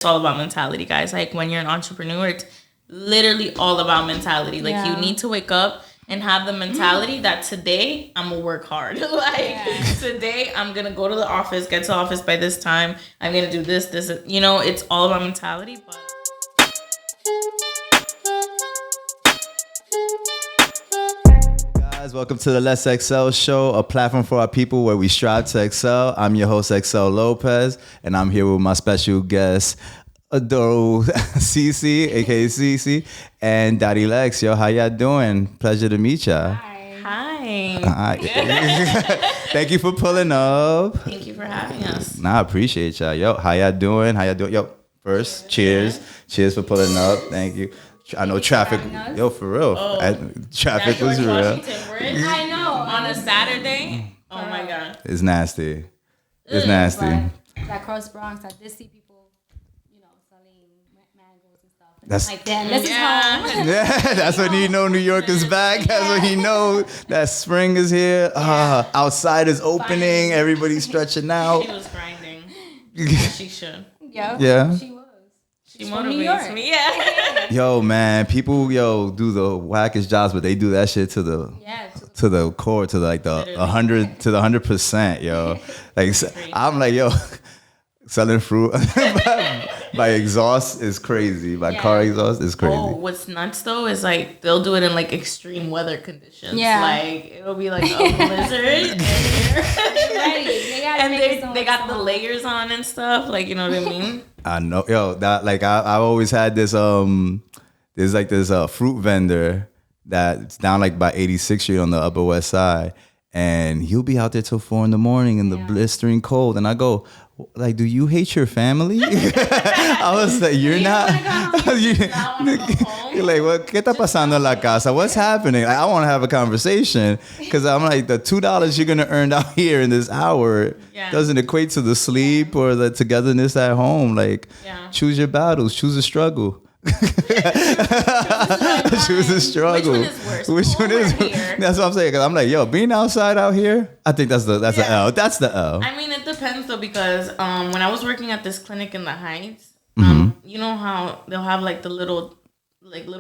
It's all about mentality, guys. Like when you're an entrepreneur, it's literally all about mentality. Like you need to wake up and have the mentality that today I'm gonna work hard. Today I'm gonna go to the office, get to the office by this time. I'm gonna do this. It's all about mentality. But guys, welcome to the Let's Excel Show, a platform for our people where we strive to excel. I'm your host, Excel Lopez, and I'm here with my special guest, adorable Cece, aka Cece and Darilex. Yo, how y'all doing? Pleasure to meet y'all. Hi. Thank you for pulling up. Thank you for having us. Nah, I appreciate y'all. Yo, how y'all doing? Yo, first, cheers. Cheers for pulling up. Thank you. I know traffic. Yo, for real. Traffic was real. I know. On a Saturday. Oh my God. It's nasty. It's nasty. That Cross Bronx, I did see people, selling mangoes and stuff. And That's like, damn, this is home. Yeah, that's when you know New York is back. That's when you know that spring is here. Outside is opening. Everybody's stretching out. She was grinding. She should. Yeah. She was. She motivates me. Yeah. Yo, man, people do the wackest jobs, but they do that shit to the core, to like the 100%, yo. Like I'm like, yo, selling fruit by exhaust is crazy. By car exhaust is crazy. Oh, what's nuts though is like they'll do it in like extreme weather conditions. Yeah. Like it'll be like a blizzard. And they got the layers on and stuff. Like, you know what I mean? I know, yo. That like I always had this there's like this fruit vendor that's down like by 86th Street on the Upper West Side, and he'll be out there till 4 a.m. in the blistering cold, and I go, like, do you hate your family? I was like, you're not. You're like, what? ¿Qué está pasando en la casa? What's happening? Like, I want to have a conversation because I'm like, the $2 you're gonna earn out here in this hour doesn't equate to the sleep or the togetherness at home. Like, choose your battles, choose a struggle. Choose a struggle. Which one is worse? That's what I'm saying. Cause I'm like, yo, being outside out here, I think that's the L. That's the L. I mean, it depends though, because when I was working at this clinic in the Heights, you know how they'll have like the little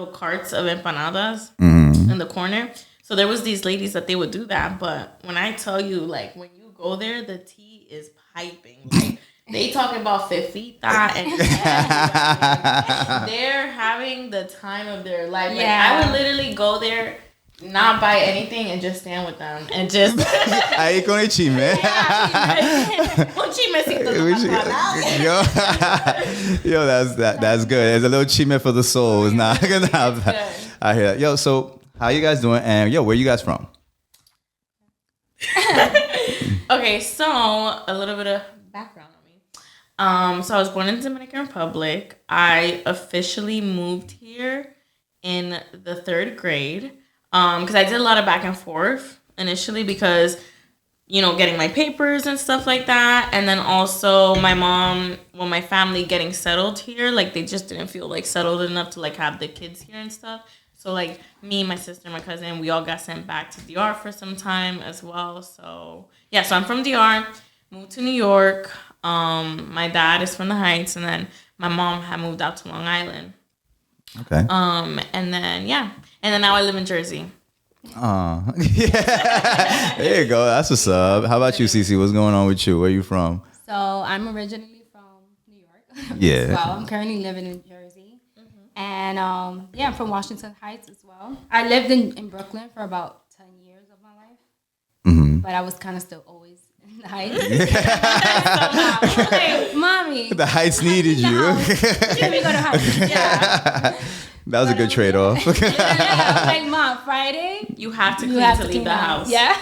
carts of empanadas in the corner. So there was these ladies that they would do that, but when I tell you, like, when you go there, the tea is piping. Like, they talking about fifita and they're having the time of their life. Like, I would literally go there, not buy anything, and just stand with them and just. Ahí con el chisme. Un chismecito. Yo, that's good. There's a little chisme for the soul. It's not gonna have that. I hear that. Yo, so how you guys doing? And yo, where you guys from? Okay, so a little bit of background. So I was born in the Dominican Republic. I officially moved here in the 3rd grade because I did a lot of back and forth initially because, getting my papers and stuff like that. And then also my family getting settled here, like they just didn't feel like settled enough to like have the kids here and stuff. So like me, my sister, my cousin, we all got sent back to DR for some time as well. So yeah, so I'm from DR, moved to New York. My dad is from the Heights, and then my mom had moved out to Long Island. Okay. And then now I live in Jersey. Yeah. There you go. That's what's up. How about you, Cece? What's going on with you? Where you from? So I'm originally from New York. Yeah. As well. I'm currently living in Jersey. And I'm from Washington Heights as well. I lived in Brooklyn for about 10 years of my life. But I was kind of still always in the Heights. Hey, mommy. The Heights needed you. Let me go to house. Yeah. That was a good trade-off. Like, Mom, Friday, you have to leave the house. Yeah.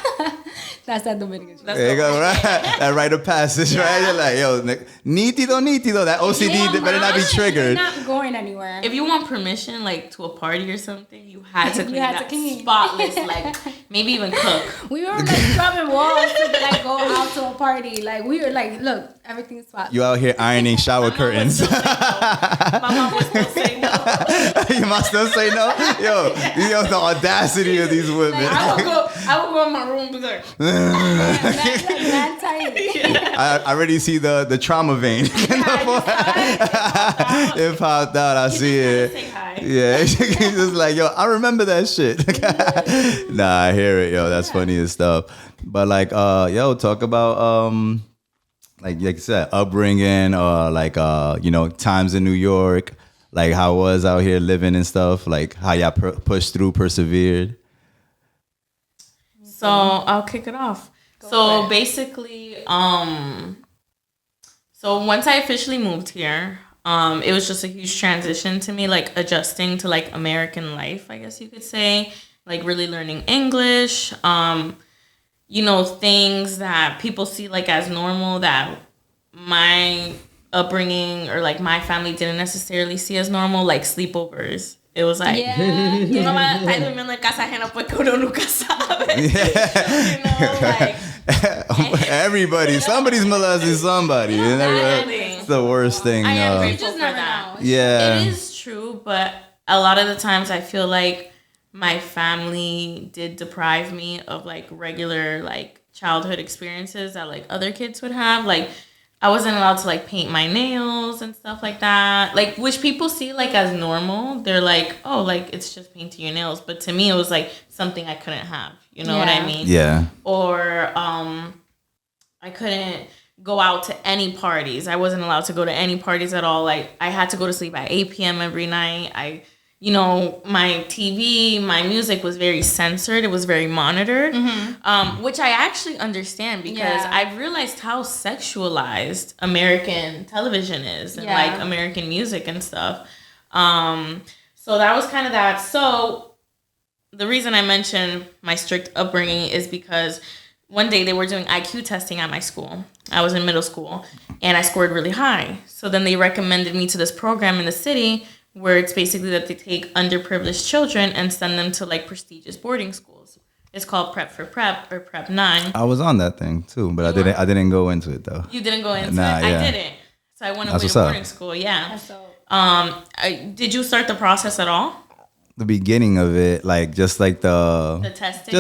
That's that Dominican. There you go, right? That rite of passage, right? You're like, yo, nítido. That OCD better not be triggered. You're not going anywhere. If you want permission, like to a party or something, you had to clean spotless, like maybe even cook. We were like scrubbing walls to like go out to a party. Like we were like, look, everything's spotless. You out here ironing shower curtains. My mom would still say no. You must still say no? Yo, the audacity of these women. Like, I would go in my room and be like, Mad tight. I already see the trauma vein. It popped out. I see it. Say hi. Yeah, she's just like, yo, I remember that shit. Nah, I hear it, yo. That's funny as stuff. But like, yo, talk about like you said, upbringing or like times in New York, like how it was out here living and stuff, like how y'all pushed through, persevered. So I'll kick it off. So basically, so once I officially moved here, it was just a huge transition to me, like adjusting to like American life, I guess you could say, like really learning English, things that people see like as normal that my upbringing or like my family didn't necessarily see as normal, like sleepovers. It was like, tú no vas a estar durmiendo en casa ajena porque uno nunca sabe. Somebody's molesting somebody. It's the worst thing. I am You grateful just for never that. know. Yeah. It is true, but a lot of the times I feel like my family did deprive me of like regular like childhood experiences that like other kids would have. Like I wasn't allowed to like paint my nails and stuff like that. Like which people see like as normal. They're like, oh, like it's just painting your nails. But to me it was like something I couldn't have. You know what I mean? Yeah. Or I couldn't go out to any parties. I wasn't allowed to go to any parties at all. Like I had to go to sleep at 8 p.m. every night. My TV, my music was very censored. It was very monitored, which I actually understand because I've realized how sexualized American television is and like American music and stuff. So that was kind of that. So the reason I mentioned my strict upbringing is because one day they were doing IQ testing at my school. I was in middle school and I scored really high. So then they recommended me to this program in the city where it's basically that they take underprivileged children and send them to like prestigious boarding schools. It's called Prep for Prep or Prep 9. I was on that thing too, but I didn't go into it though. You didn't go into it? Yeah. I didn't. So I went away to boarding school, yeah. Did you start the process at all? The beginning of it, like just like the testing?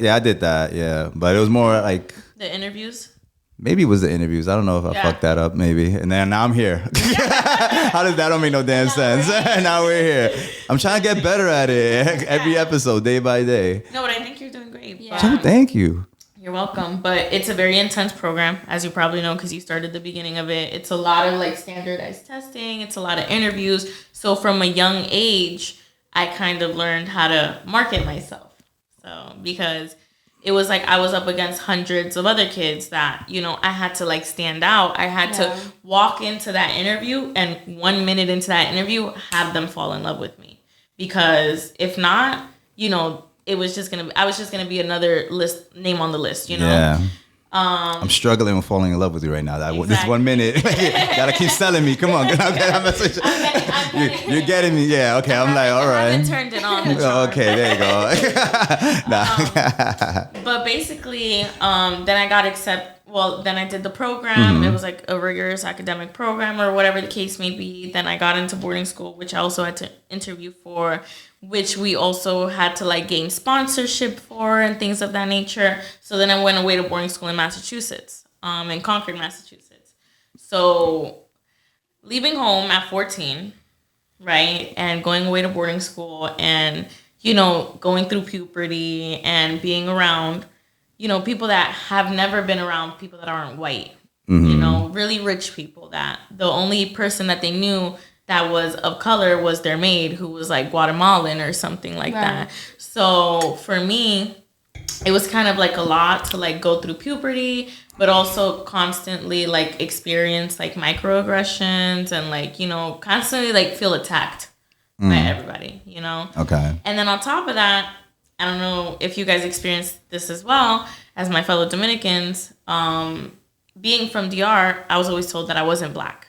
I did that, yeah. But it was more like the interviews? Maybe it was the interviews. I don't know if I fucked that up, maybe. And then now I'm here. How does that don't make no damn sense? Now we're here. I'm trying to get better at it every episode, day by day. No, but I think you're doing great. Yeah. So thank you. You're welcome. But it's a very intense program, as you probably know, because you started the beginning of it. It's a lot of like standardized testing. It's a lot of interviews. So from a young age, I kind of learned how to market myself. So because it was like I was up against hundreds of other kids that, I had to like stand out. I had to walk into that interview and 1 minute into that interview, have them fall in love with me. Because if not, I was just going to be another name on the list, Yeah. I'm struggling with falling in love with you right now. This 1 minute, gotta keep selling me. Come on, get that message. You're getting me. Yeah, okay. I'm like, all right. I haven't turned it on. Okay, there you go. But basically, then I got accepted. Well, then I did the program. It was like a rigorous academic program or whatever the case may be. Then I got into boarding school, which I also had to interview for, which we also had to like gain sponsorship for and things of that nature. So then I went away to boarding school in Massachusetts, in Concord, Massachusetts. So leaving home at 14, right, and going away to boarding school and, going through puberty and being around people that have never been around people that aren't white, really rich people that the only person that they knew that was of color was their maid who was like Guatemalan or something like that. So for me, it was kind of like a lot to like go through puberty, but also constantly like experience like microaggressions and like, constantly like feel attacked by everybody, Okay. And then on top of that, I don't know if you guys experienced this as well as my fellow Dominicans. Being from DR, I was always told that I wasn't black.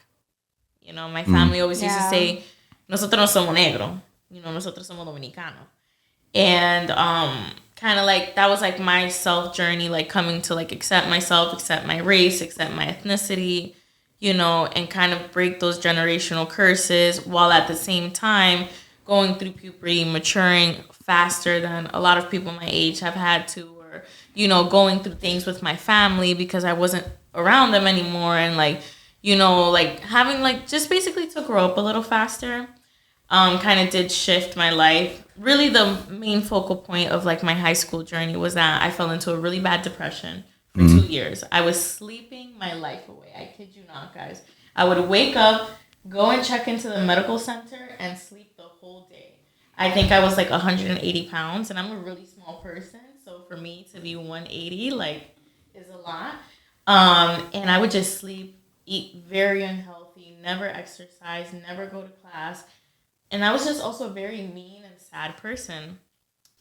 My family always used to say, nosotros no somos negro. Nosotros somos dominicano. And kind of like that was like my self journey, like coming to like accept myself, accept my race, accept my ethnicity, and kind of break those generational curses while at the same time going through puberty, maturing faster than a lot of people my age have had to, or, going through things with my family because I wasn't around them anymore. And having just basically to grow up a little faster, kind of did shift my life. Really the main focal point of my high school journey was that I fell into a really bad depression for 2 years. I was sleeping my life away. I kid you not, guys. I would wake up, go and check into the medical center, and sleep the whole day. I think I was 180 pounds, and I'm a really small person. So for me to be 180, is a lot. And I would just sleep, eat very unhealthy, never exercise, never go to class. And I was just also a very mean and sad person.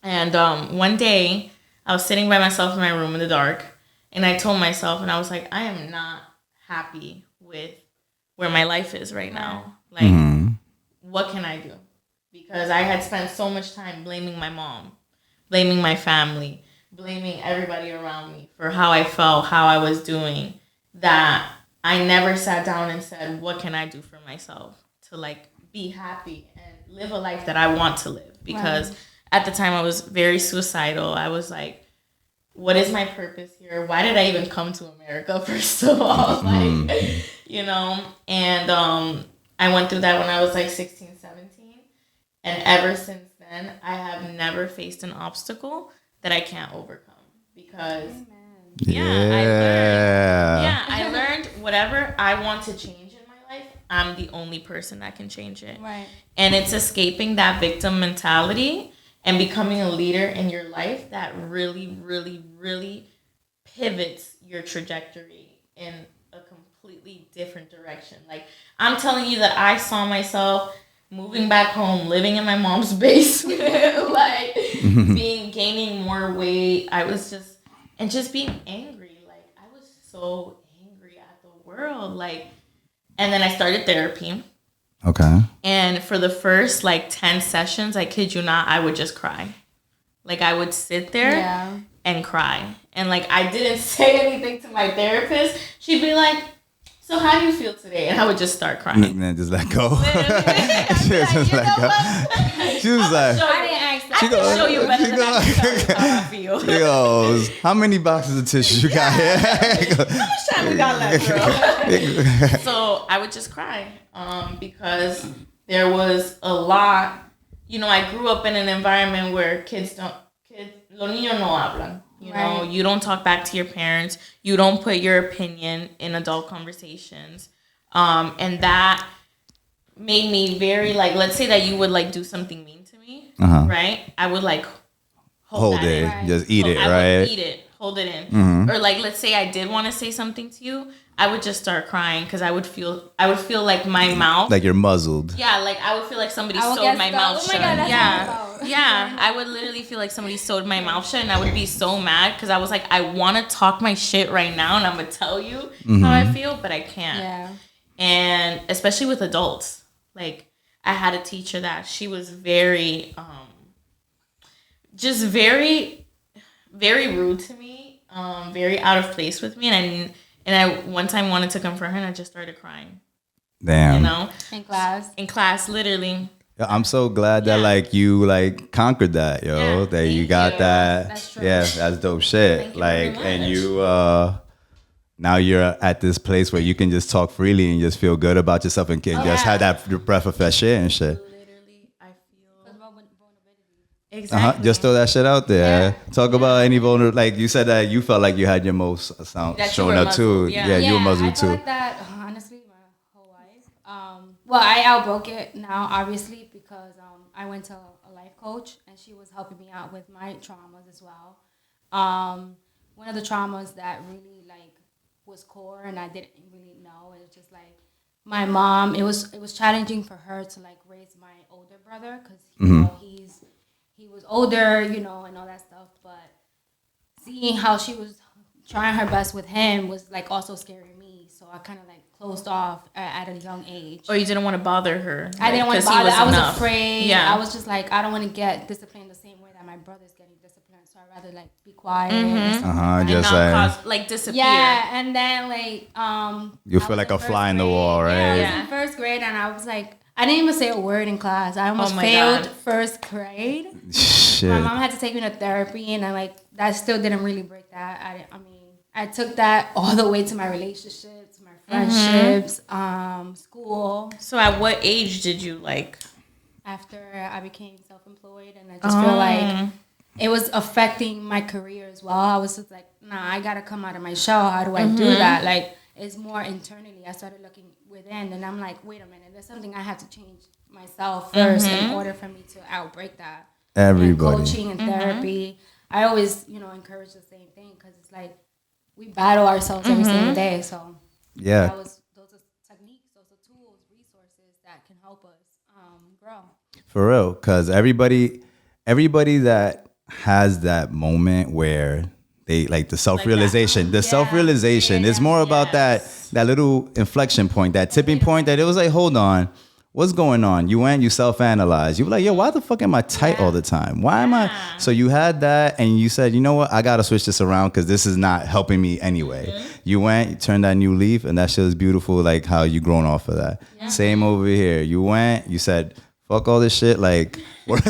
And one day, I was sitting by myself in my room in the dark, and I told myself, and I was like, I am not happy with where my life is right now. What can I do? Because I had spent so much time blaming my mom, blaming my family, blaming everybody around me for how I felt, how I was doing, that I never sat down and said, what can I do for myself to be happy and live a life that I want to live? Because at the time I was very suicidal. I was like, what is my purpose here? Why did I even come to America, first of all? And I went through that when I was 16, 17. And ever since then, I have never faced an obstacle that I can't overcome. Because, I learned whatever I want to change in my life, I'm the only person that can change it. Right. And it's escaping that victim mentality and becoming a leader in your life that really, really, really pivots your trajectory in a completely different direction. I'm telling you that I saw myself moving back home, living in my mom's basement, gaining more weight. I was just being angry. I was so angry at the world. And then I started therapy. Okay. And for the first 10 sessions, I kid you not, I would just cry. I would sit there and cry. And I didn't say anything to my therapist. She'd be like, so how do you feel today? And I would just start crying. And then just let go. She was like, I didn't ask that. I can show you better than I can tell you how I feel. She goes, how many boxes of tissue you got here? How much time we got left, girl? So I would just cry because there was a lot. I grew up in an environment where los niños no hablan. You don't talk back to your parents. You don't put your opinion in adult conversations. And that made me very let's say that you would do something mean to me, right? I would hold it, in. just eat it, I right? would eat it, hold it in. Or let's say I did want to say something to you, I would just start crying because I would feel my mouth, you're muzzled. Yeah, I would feel like somebody sewed my mouth shut. Yeah, I would literally feel like somebody sewed my mouth shut, and I would be so mad because I was like, I want to talk my shit right now, and I'm gonna tell you how I feel, but I can't. Yeah. And especially with adults, I had a teacher that she was very, just very, very rude to me, very out of place with me, and I one time wanted to confront her, and I just started crying. Damn. In class, literally. I'm so glad that you conquered that, yo. That you got that. That's true. Yeah, that's dope shit. Thank you very much. And you now you're at this place where you can just talk freely and just feel good about yourself and can just have that breath of fresh air and shit. Literally, I feel exactly. Just throw that shit out there. Yeah. Talk about any vulnerable. You said that you felt like you had your most sound showing up too. Yeah, you were muzzled I feel too. like that honestly my whole life. Well, I outbroke it now, obviously, because I went to a life coach and she was helping me out with my traumas as well. One of the traumas that really was core and I didn't really know, it was just my mom. It was challenging for her to raise my older brother because he was older, and all that stuff. But seeing how she was trying her best with him was also scaring me. So I kind of closed off at a young age. Or you didn't want to bother her. I didn't want to bother. I was enough. afraid. Yeah. I was just I don't want to get disciplined the same way that my brother's getting disciplined. So I I'd rather like be quiet. And stuff And like just like disappear. yeah, and then like you feel like a fly in the wall, right? Yeah, I was in first grade, and I was like, I didn't even say a word in class. I almost failed first grade. Shit. My mom had to take me to therapy, and I like that still didn't really break that. I mean, I took that all the way to my relationships, my friendships, school. So at what age did you like? After I became self-employed, and I just feel like it was affecting my career as well. I was just like, nah, I gotta come out of my shell. How do I do that? Like, it's more internally. I started looking within, and I'm like, wait a minute, there's something I have to change myself first in order for me to outbreak that. Everybody. And coaching and therapy. I always, encourage the same thing because it's like we battle ourselves every single day. So yeah, those are techniques, those are tools, resources that can help us grow. For real, because everybody that has that moment where they like the self-realization, is more about that little inflection point, that tipping point that it was like, hold on, what's going on? You went, you self-analyze. You were like, yo, why the fuck am I tight all the time? Why am I? So you had that and you said, you know what? I got to switch this around because this is not helping me anyway. You went, you turned that new leaf, and that shit is beautiful, like how you grown off of that. Same over here. You went, you said, fuck all this shit. Like, you went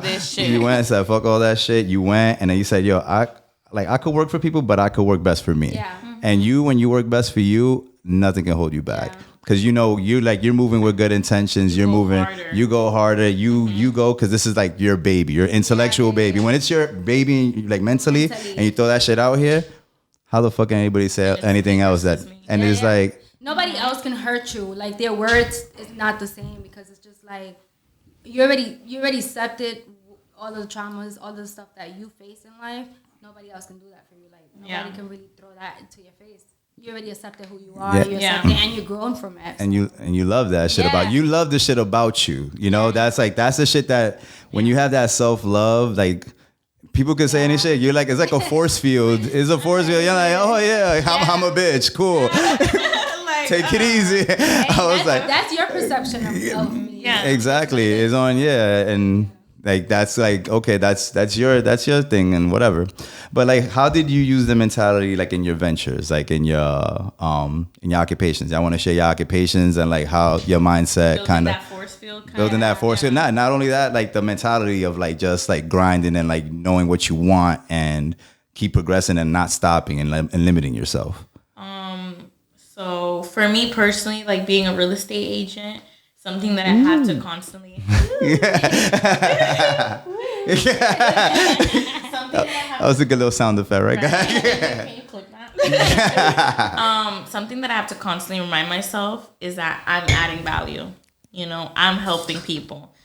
and said, fuck all that shit. You went, and then you said, yo, I could work for people, but I could work best for me. Yeah. And when you work best for you, nothing can hold you back. Because you're moving with good intentions. You go harder. You go because this is like your baby, your intellectual baby. When it's your baby, like mentally, and you throw that shit out here, how the fuck can anybody say anything else that? And it's like nobody else can hurt you. Like their words is not the same because it's just like you already accepted all the traumas, all the stuff that you face in life. Nobody else can do that for you. Like nobody can really throw that into your face. You already accepted who you are. You accepted, and you're growing from it. And you love that shit about you. Love the shit about you. You know, that's the shit that when you have that self-love, like people can say any shit. You're like, it's like a force field. It's a force field. You're like, oh yeah, I'm a bitch. Cool. Take it easy. I was like, that's your perception of me. Yeah. Exactly. It's on, and like that's like, okay, that's your thing and whatever. But like, how did you use the mentality like in your ventures, like in your occupations? I want to share your occupations and like how your mindset kind of building that force field. Not only that, like the mentality of like just like grinding and like knowing what you want and keep progressing and not stopping and limiting yourself. So for me personally, like being a real estate agent, something that I have to constantly. That was a good little sound effect, right? Can you click that? Something that I have to constantly remind myself is that I'm adding value. I'm helping people.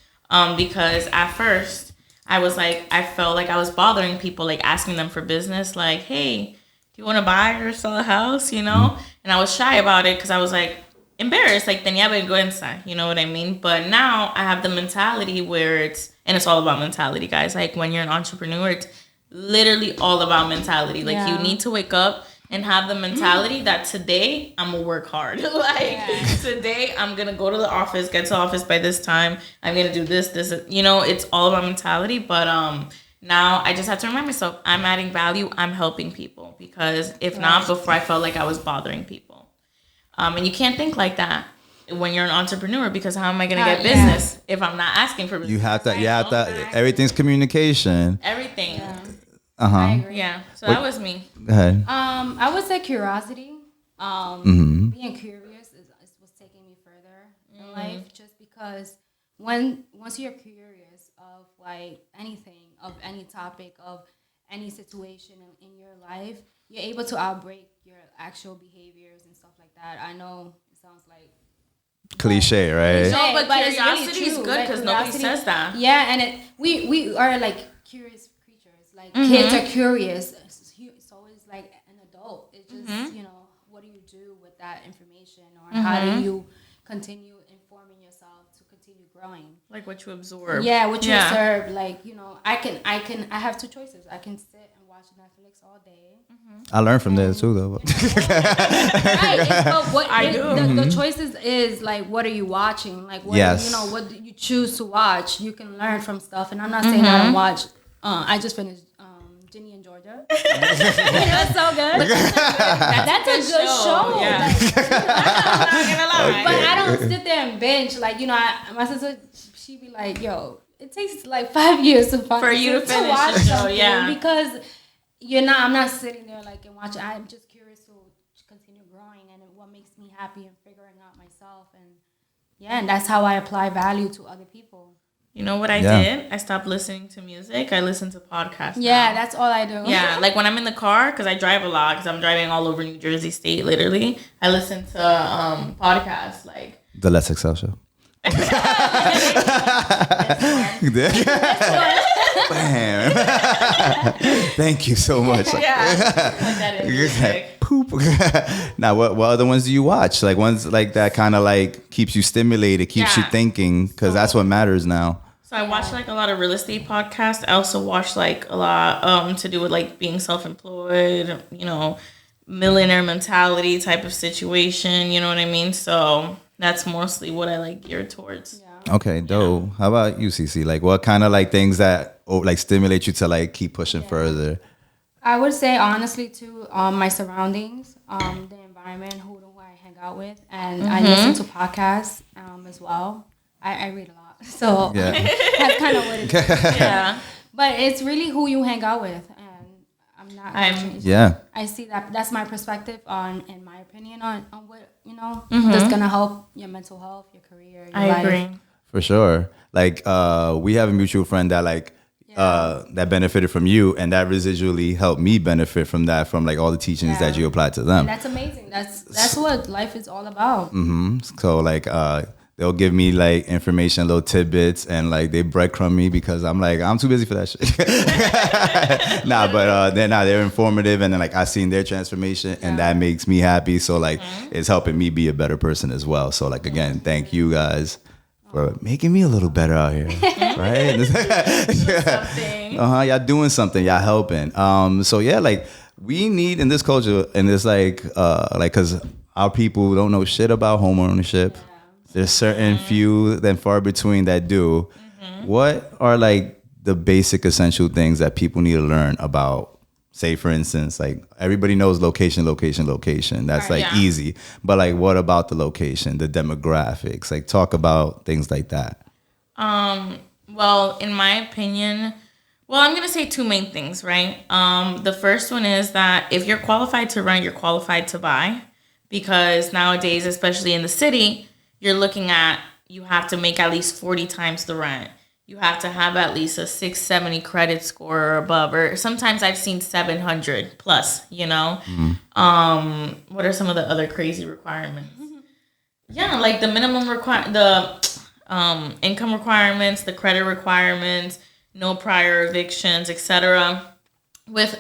Because at first I was like, I felt like I was bothering people, like asking them for business, like, hey, do you want to buy or sell a house? And I was shy about it because I was like, embarrassed, like tenía vergüenza, you know what I mean? But now I have the mentality where it's all about mentality, guys. Like when you're an entrepreneur, it's literally all about mentality. Like you need to wake up and have the mentality that today I'm gonna work hard. Today I'm gonna go to the office, get to the office by this time. I'm gonna do this. It's all about mentality. But now I just have to remind myself I'm adding value. I'm helping people because if not, before I felt like I was bothering people. And you can't think like that when you're an entrepreneur because how am I going to get business if I'm not asking for business? You have to, everything's communication. Everything. Yeah. I agree. Yeah. So that was me. Go ahead. I would say curiosity. Being curious is what's taking me further in life just because once you're curious of like anything, of any topic, of any situation in your life, you're able to outbreak your actual behaviors and stuff like that. I know it sounds like cliche, right? No, but curiosity is good because nobody says that. Yeah, and we are like curious creatures. Like kids are curious. So is like an adult. It's just what do you do with that information, or how do you continue informing yourself to continue growing? Like what you absorb. Yeah, what you observe. Like I have two choices. I can sit and watch Netflix all day. I learned from there too, though. The choices is like, what are you watching? Like, what do you choose to watch? You can learn from stuff, and I'm not saying I don't watch I just finished Ginny and Georgia. It was so good. That's a good show. Yeah. Like, I'm not gonna lie. but I don't sit there and binge. Like, my sister, she'd be like, yo, it takes like 5 years For you to finish watch the show, something yeah. because I'm not sitting there like and watching. I'm just curious to continue growing and what makes me happy and figuring out myself. And that's how I apply value to other people. You know what I did? I stopped listening to music. I listen to podcasts. Yeah, now. that's all I do. Yeah, like when I'm in the car, because I drive a lot, because I'm driving all over New Jersey State, literally. I listen to podcasts like The Let's Excel Show. Bam. Thank you so much. Yeah, like that is music. Poop. Now, what other ones do you watch? Like ones like that kind of like keeps you stimulated, keeps you thinking, because that's what matters now. So I watch like a lot of real estate podcasts. I also watch like a lot to do with like being self-employed, millionaire mentality type of situation. You know what I mean? So that's mostly what I like geared towards. Yeah. Okay, dope. How about you, Cece? Like what kind of like things that like stimulate you to like keep pushing further? I would say honestly too, my surroundings, the environment, who I hang out with, and I listen to podcasts as well. I read a lot. So that's kind of what it is. Yeah. But it's really who you hang out with, and I'm not. I see that. That's my perspective in my opinion, on what that's gonna help your mental health, your career. Your life. Agree. For sure. Like we have a mutual friend that like that benefited from you, and that residually helped me benefit from that, from like all the teachings that you applied to them. And that's amazing. That's what life is all about. So like they'll give me like information, little tidbits, and like they breadcrumb me because I'm too busy for that shit. But they're informative, and then like I seen their transformation, and that makes me happy. So like it's helping me be a better person as well. So like again, thank you guys for making me a little better out here, right? Y'all doing something, y'all helping. So yeah, like we need in this culture, and it's like because our people don't know shit about home ownership. There's certain few and far between that do. What are like the basic essential things that people need to learn about? Say, for instance, like everybody knows location. That's easy. But like, what about the location, the demographics? Like, talk about things like that. Well, in my opinion, I'm going to say two main things, right? The first one is that if you're qualified to rent, you're qualified to buy. Because nowadays, especially in the city, you're looking at, you have to make at least 40 times the rent. You have to have at least a 670 credit score or above, or sometimes I've seen 700 plus, What are some of the other crazy requirements? Yeah, like the minimum income requirements, the credit requirements, no prior evictions, etc. With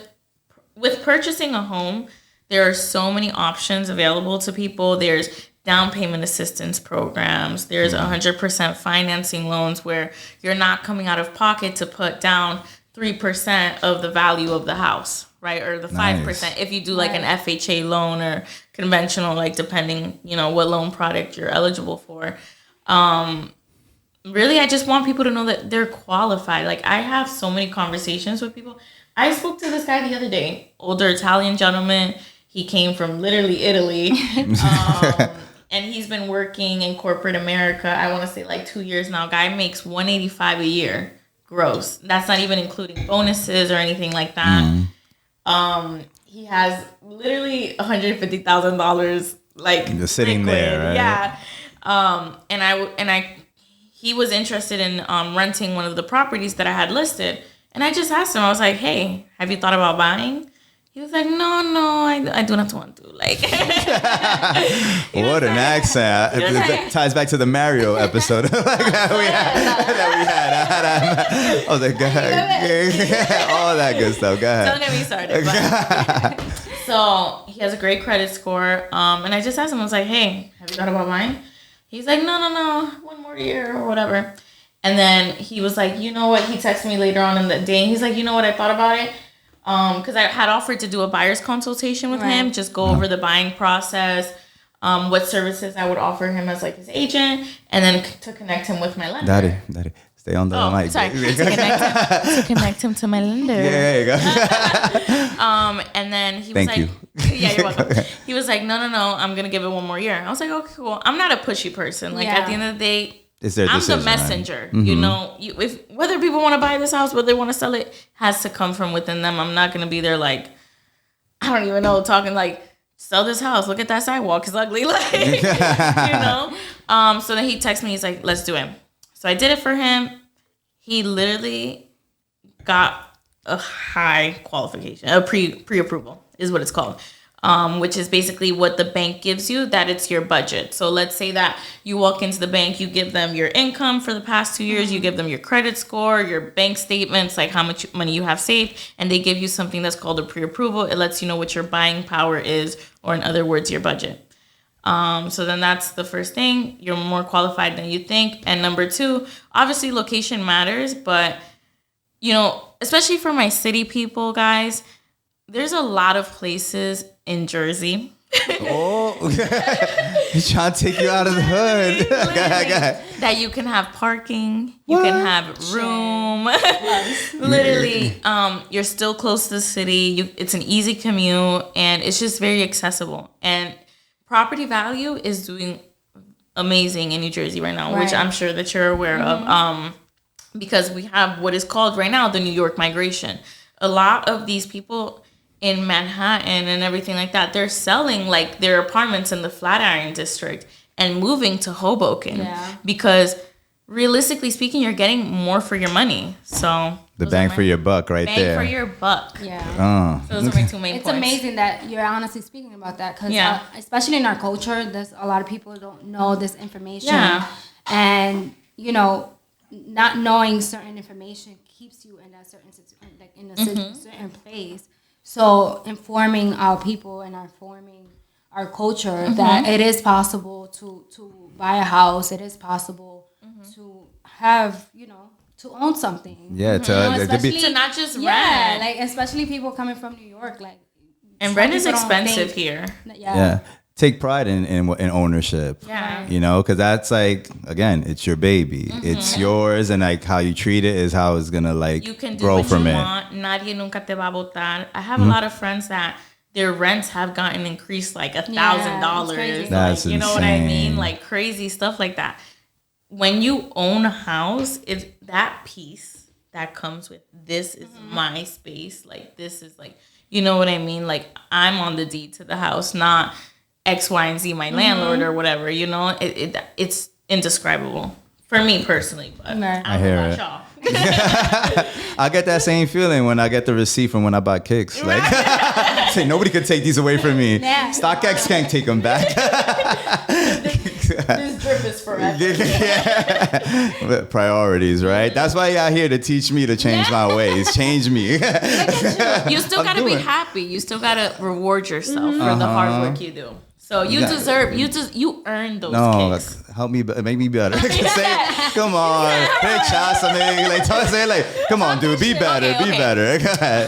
purchasing a home, there are so many options available to people. There's down payment assistance programs. There's 100% financing loans where you're not coming out of pocket to put down 3% of the value of the house, right? Or the 5% if you do like an FHA loan or conventional, like depending, what loan product you're eligible for. Really, I just want people to know that they're qualified. Like I have so many conversations with people. I spoke to this guy the other day, older Italian gentleman. He came from literally Italy. And he's been working in corporate America, I want to say like 2 years now. Guy makes $185 a year gross. That's not even including bonuses or anything like that. He has literally $150,000 like just sitting there, right? Yeah. He was interested in renting one of the properties that I had listed. And I just asked him, I was like, hey, have you thought about buying? He was like, no, I do not want to. Like, what an accent! It ties back to the Mario episode that we had. I was like, go ahead. All that good stuff. Go ahead. Don't get me started. But, so he has a great credit score, and I just asked him, I was like, hey, have you thought about buying? He's like, no, one more year or whatever. And then he was like, you know what? He texted me later on in the day, and he's like, you know what? I thought about it. Because I had offered to do a buyer's consultation with him, just go over the buying process, what services I would offer him as like his agent, and then to connect him with my lender. Daddy, Stay on the mic. Sorry. to connect him to my lender. Yeah, there you go. And then he was Thank like, you. yeah, you're welcome. He was like, no, I'm gonna give it one more year. I was like, okay, cool. I'm not a pushy person. Like at the end of the day, it's their I'm decision, the messenger. Right? You know, if whether people want to buy this house, whether they want to sell it, has to come from within them. I'm not gonna be there like, I don't even know, talking like, sell this house. Look at that sidewalk. It's ugly. Like, you know. So then he texted me. He's like, let's do it. So I did it for him. He literally got a high qualification, a pre-approval is what it's called, which is basically what the bank gives you, that it's your budget. So let's say that you walk into the bank, you give them your income for the past 2 years, you give them your credit score, your bank statements, like how much money you have saved, and they give you something that's called a pre-approval. It lets you know what your buying power is, or in other words, your budget. So then that's the first thing. You're more qualified than you think. And number two, obviously location matters, but you know, especially for my city people, guys, there's a lot of places in Jersey. Oh, he's trying to take you out of the hood. That you can have parking, you can have room. Literally, you're still close to the city. It's an easy commute, and it's just very accessible. And property value is doing amazing in New Jersey right now, which I'm sure that you're aware of. Because we have what is called right now the New York migration. A lot of these people in Manhattan and everything like that, they're selling like their apartments in the Flatiron district and moving to Hoboken because realistically speaking, you're getting more for your money. So the bang for your buck, right there. Bang for your buck. Yeah. So those are my two main points. It's amazing that you're honestly speaking about that because especially in our culture, there's a lot of people who don't know this information. Yeah. And you know, not knowing certain information keeps you in that certain situation, like in a certain place. So informing our people and informing our culture that it is possible to buy a house, it is possible to have, you know, to own something. Yeah, to not just rent. Yeah, like especially people coming from New York, like. And rent is expensive here. Yeah. Take pride in ownership. Yeah. You know, because that's like, again, it's your baby. It's yours, and like how you treat it is how it's gonna like you can do grow what from you it. Want. Nadie nunca te va a botar. I have a lot of friends that their rents have gotten increased like $1,000. That's you know what I mean? Like crazy stuff like that. When you own a house, it's that piece that comes with this is my space. Like this is like, you know what I mean? Like I'm on the deed to the house, not X, Y, and Z, my landlord or whatever, you know, it's indescribable for me personally. But I hear it. Y'all. I get that same feeling when I get the receipt from when I bought kicks. Like, say nobody could take these away from me. Yeah. StockX can't take them back. This drip is forever. Yeah. Priorities, right? That's why you're out here to teach me to change my ways. Change me. You still gotta be happy. You still gotta reward yourself for the hard work you do. So you deserve, you earn those kicks. Help me, make me better. Come on, come on, dude, be better, be better.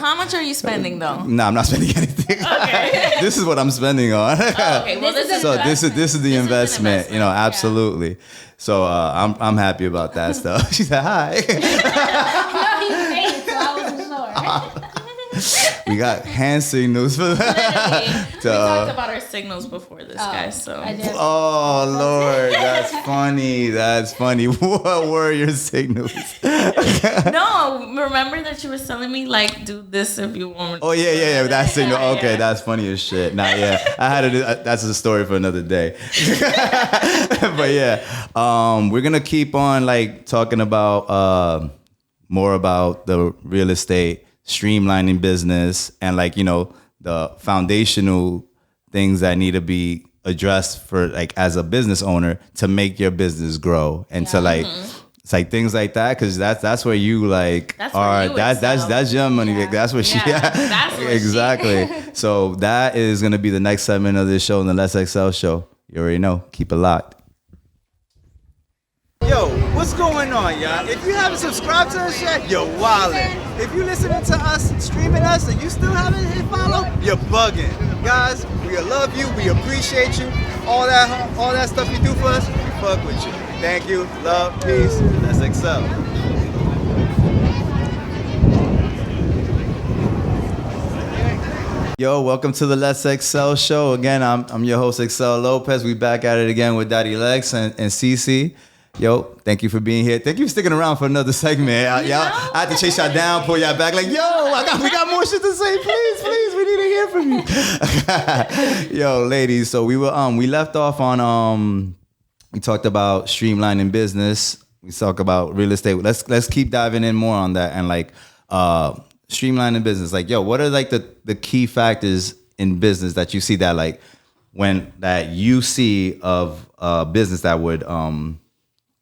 How much are you spending though? Nah, I'm not spending anything. Okay. This is what I'm spending on. Okay, well this is the investment. You know, absolutely. So I'm happy about that stuff. She said hi. No, he paid, so I wasn't sure. We got hand signals for that. We talked about our signals before this, guys. So. Oh Lord, that's funny. That's funny. What were your signals? No, remember that you were telling me like do this if you want. Oh yeah. That signal. Okay, that's funny as shit. Nah, yeah. I had it. That's a story for another day. But yeah, we're gonna keep on like talking about more about the real estate, streamlining business, and like, you know, the foundational things that need to be addressed for like as a business owner to make your business grow and to like it's like things like that, because that's where you like that's your money. Yeah. That's what that's what exactly. So that is gonna be the next segment of this show, in the Let's Excel show. You already know. Keep it locked. Yo, what's going on, y'all? If you haven't subscribed to us yet, you're wildin'. If you're listening to us, streaming us, and you still haven't hit follow, you're bugging. Guys, we love you, we appreciate you. All that stuff you do for us, we fuck with you. Thank you, love, peace, let's excel. Yo, welcome to the Let's Excel show. Again, I'm your host, Excel Lopez. We back at it again with Darilex and Cece. Yo, thank you for being here. Thank you for sticking around for another segment. I had to chase y'all down, pull y'all back. Like, yo, we got more shit to say. Please, we need to hear from you. Yo, ladies. So we left off on we talked about streamlining business. We talk about real estate. Let's keep diving in more on that and like streamlining business. Like, yo, what are like the key factors in business that you see that like that you see of business that would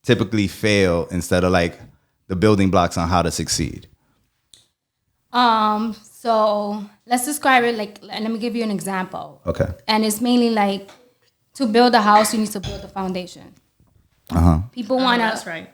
typically fail instead of like the building blocks on how to succeed? So let's describe it like, let me give you an example. Okay. And it's mainly like to build a house, you need to build a foundation. People want to, that's right.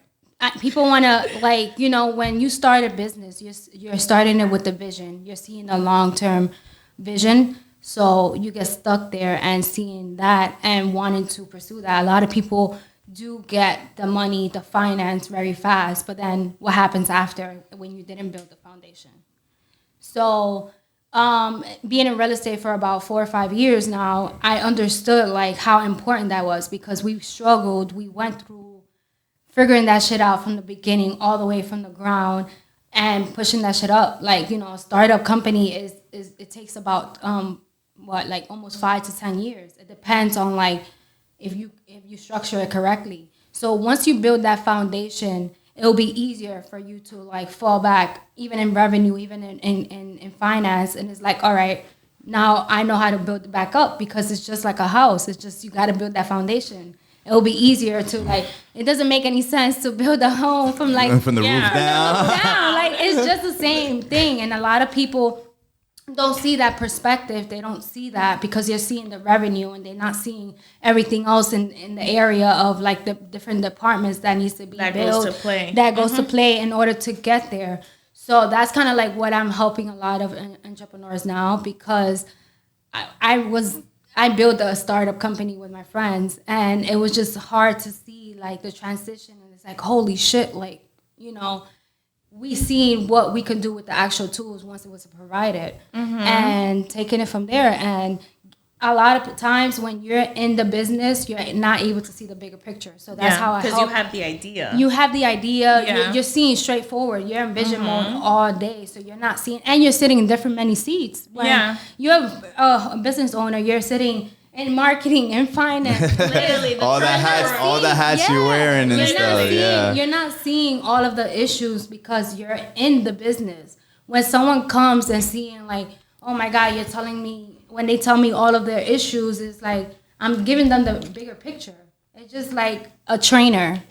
People want to like, you know, when you start a business, you're starting it with a vision. You're seeing a long-term vision. So you get stuck there and seeing that and wanting to pursue that. A lot of people do get the money, the finance very fast, but then what happens after when you didn't build the foundation? So being in real estate for about 4 or 5 years now, I understood like how important that was because we struggled. We went through figuring that shit out from the beginning all the way from the ground and pushing that shit up. Like, you know, a startup company is it takes about like almost 5 to 10 years. It depends on like if you structure it correctly. So once you build that foundation, it'll be easier for you to like fall back, even in revenue, even in finance. And it's like, all right, now I know how to build it back up because it's just like a house. It's just you got to build that foundation. It'll be easier to like. It doesn't make any sense to build a home from like from the roof down. Like it's just the same thing. And a lot of people don't see that perspective. They don't see that because they're seeing the revenue and they're not seeing everything else in the area of like the different departments that needs to be built. Goes to play. That goes to play in order to get there. So that's kind of like what I'm helping a lot of entrepreneurs now because I built a startup company with my friends and it was just hard to see like the transition and it's like, holy shit, like, you know, we seen what we could do with the actual tools once it was provided and taking it from there. And a lot of times when you're in the business, you're not able to see the bigger picture. So that's how I help. Because you have the idea. You have the idea. Yeah. You're seeing straightforward. You're in vision mode all day. So you're not seeing, and you're sitting in different many seats. When you're a business owner, you're sitting in marketing and finance. Literally, all the hats you're wearing and stuff. You're not seeing all of the issues because you're in the business. When someone comes and seeing like, oh my God, you're telling me, when they tell me all of their issues, it's like, I'm giving them the bigger picture. It's just like a trainer.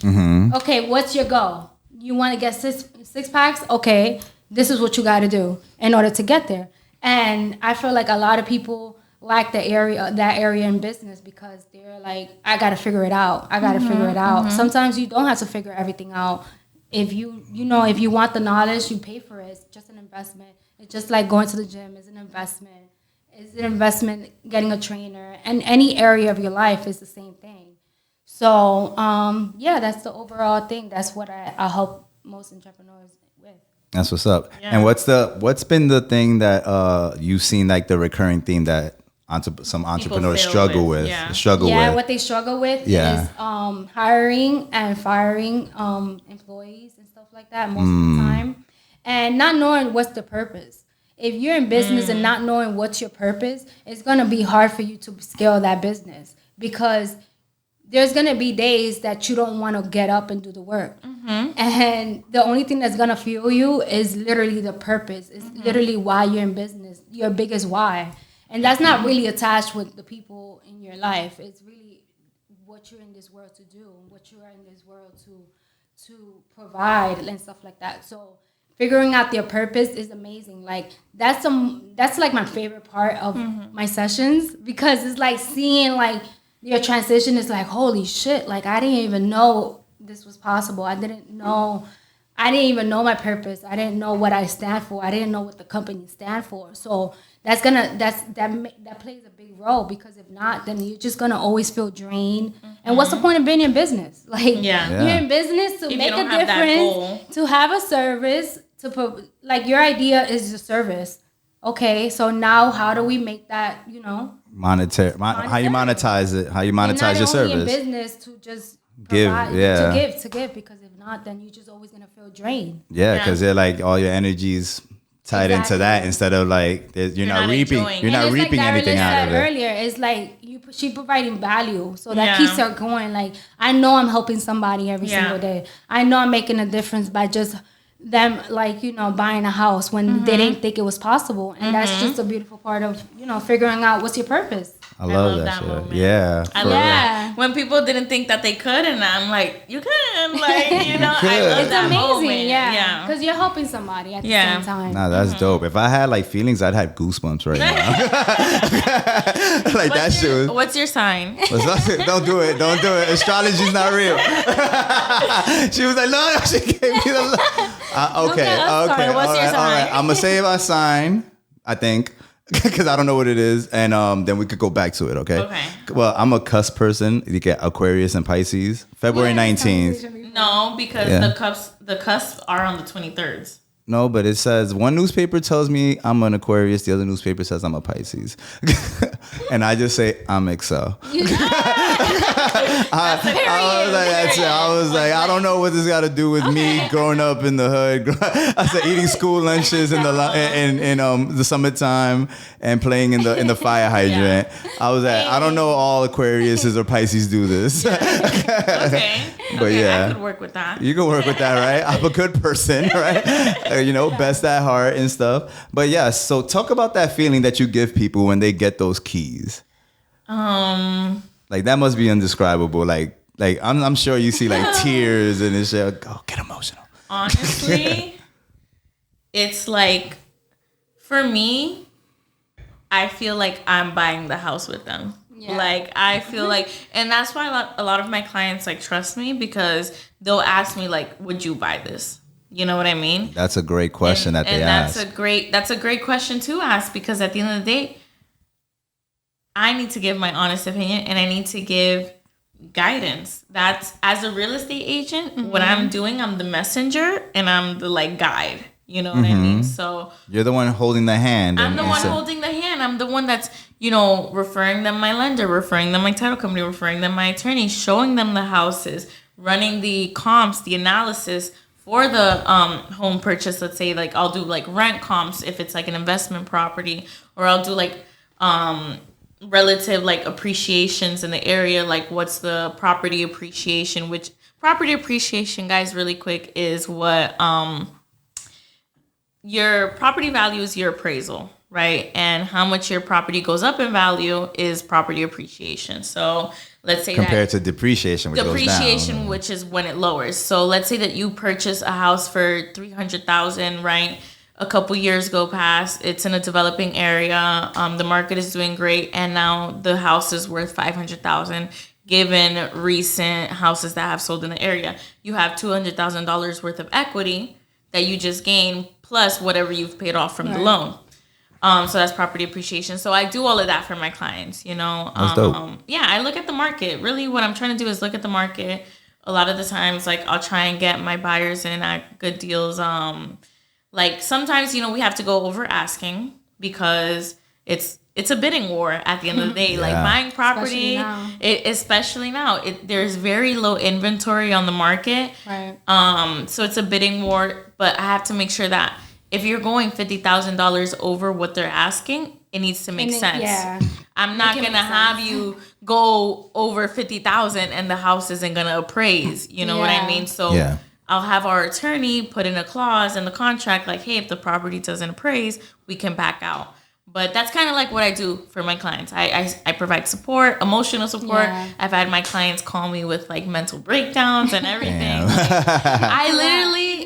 Okay, what's your goal? You want to get six packs? Okay, this is what you got to do in order to get there. And I feel like a lot of people lack that area in business because they're like, I got to figure it out. Sometimes you don't have to figure everything out. If you want the knowledge, you pay for it. It's just an investment. It's just like going to the gym is an investment. It's an investment getting a trainer. And any area of your life is the same thing. So, that's the overall thing. That's what I help most entrepreneurs with. That's what's up. Yeah. And what's been the thing that you've seen like the recurring theme that some entrepreneurs struggle with? What they struggle with is hiring and firing employees and stuff like that most of the time. And not knowing what's the purpose. If you're in business and not knowing what's your purpose, it's going to be hard for you to scale that business because there's going to be days that you don't want to get up and do the work. And the only thing that's going to fuel you is literally the purpose. It's literally why you're in business, your biggest why. And that's not really attached with the people in your life. It's really what you're in this world to do, what you are in this world to provide and stuff like that. So figuring out their purpose is amazing. Like that's like my favorite part of my sessions because it's like seeing like your transition is like, holy shit, like I didn't even know this was possible. I didn't even know my purpose. I didn't know what I stand for. I didn't know what the company stand for. So that plays a big role because if not, then you're just gonna always feel drained. And what's the point of being in business? Like you're in business to make a difference, to have a service, like your idea is a service. okay, so now how do we make that, Monetary. How you monetize it? How you monetize your not only in service? business to just Give, provide, yeah. to give, because if not, then you're just always gonna feel drained. Yeah, because they're like all your energies tied into that Exactly. instead of like you're not reaping. enjoying. You're not And it's reaping like anything Darilex out said of it. earlier, it's like she providing value, so that Yeah. keeps her going. Like, I know I'm helping somebody every Yeah. single day. I know I'm making a difference by just them, like, buying a house when they didn't think it was possible, and that's just a beautiful part of figuring out what's your purpose. I love that shit. moment. Yeah. I for love real. that. When people didn't think that they could, and I'm like, you can, like, I love It's that amazing, moment. yeah, because you're helping somebody at the same time. Nah, that's dope. If I had like feelings, I'd have goosebumps right now. Like that shit was. What's your sign? Don't do it. Don't do it. Astrology's not real. She was like, no, she gave me the. Okay. What's all your right, all right. sign? I'm gonna say my sign. I think. Because I don't know what it is, and then we could go back to it. Okay. Okay. Well, I'm a cusp person. You get Aquarius and Pisces. February 19th. No, because Yeah. the cusps are on the 23rd. No, but it says one newspaper tells me I'm an Aquarius. The other newspaper says I'm a Pisces, and I just say I'm Excel. I was like, that's it. I was like, I don't know what this got to do with me growing up in the hood. I said eating school lunches in the summertime and playing in the fire hydrant. I was like, I don't know all Aquariuses or Pisces do this. Okay. But okay, yeah. I could work with that. You can work with that, right? I'm a good person, right? Best at heart and stuff. But yeah, so talk about that feeling that you give people when they get those keys. Like that must be indescribable. Like I'm sure you see like tears and this shit. Oh, get emotional. Honestly, it's like, for me, I feel like I'm buying the house with them. Yeah. Like, I feel like, and that's why a lot of my clients like trust me, because they'll ask me like, would you buy this? You know what I mean? That's a great question that they ask. That's a great question to ask, because at the end of the day, I need to give my honest opinion and I need to give guidance. That's, as a real estate agent, what I'm doing, I'm the messenger and I'm the like guide. You know what I mean? So you're the one holding the hand. I'm the one holding the hand. I'm the one that's, referring them my lender, referring them my title company, referring them my attorney, showing them the houses, running the comps, the analysis for the home purchase. Let's say like I'll do like rent comps if it's like an investment property, or I'll do like relative like appreciations in the area, like what's the property appreciation, which property appreciation, guys, really quick, is what your property value is your appraisal, right? And how much your property goes up in value is property appreciation. So let's say compared to depreciation, which depreciation, goes down. which is when it lowers. So let's say that you purchase a house for $300,000, right? A couple years go past. It's in a developing area. The market is doing great, and now the house is worth $500,000. Given recent houses that have sold in the area, you have $200,000 worth of equity that you just gained, plus whatever you've paid off from the loan. So that's property appreciation. So I do all of that for my clients, That's dope. Yeah, I look at the market. Really, what I'm trying to do is look at the market. A lot of the times, like, I'll try and get my buyers in at good deals. Like, sometimes, we have to go over asking, because it's a bidding war at the end of the day. Like, buying property, especially now, there's very low inventory on the market. Right. So it's a bidding war, but I have to make sure that if you're going $50,000 over what they're asking, it needs to make sense. Yeah. I'm not going to have you go over $50,000 and the house isn't going to appraise. You know what I mean? So I'll have our attorney put in a clause in the contract like, hey, if the property doesn't appraise, we can back out. But that's kind of like what I do for my clients. I provide support, emotional support. Yeah. I've had my clients call me with like mental breakdowns and everything.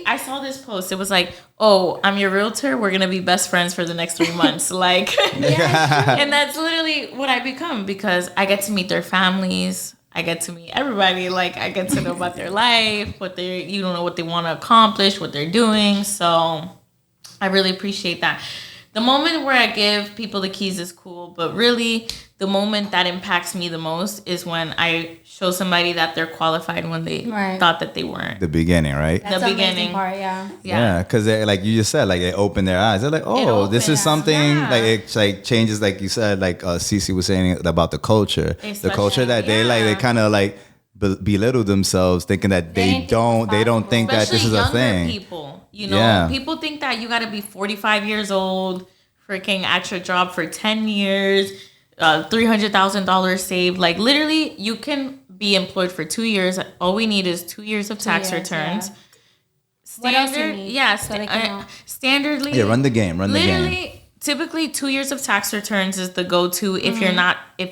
I saw this post. It was like, oh, I'm your realtor. We're going to be best friends for the next 3 months. Like, and that's literally what I become, because I get to meet their families. I get to meet everybody. Like, I get to know about their life, what they want to accomplish, what they're doing. So I really appreciate that. the moment where I give people the keys is cool, but really the moment that impacts me the most is when I show somebody that they're qualified when they thought that they weren't. The beginning, right? That's the beginning part, Yeah, because like you just said, like they open their eyes. They're like, oh, this is something like it like changes, like you said, like Cece was saying about the culture, the culture that they kind of like belittle themselves, thinking that they don't think that this is a thing. People, you know, people think that you got to be 45 years old, freaking at your job for 10 years, $300,000 saved. Like literally, you can be employed for 2 years. All we need is 2 years of tax returns. Yeah. What else you need? Yeah, standardly. Yeah, run the game. Literally, typically 2 years of tax returns is the go-to if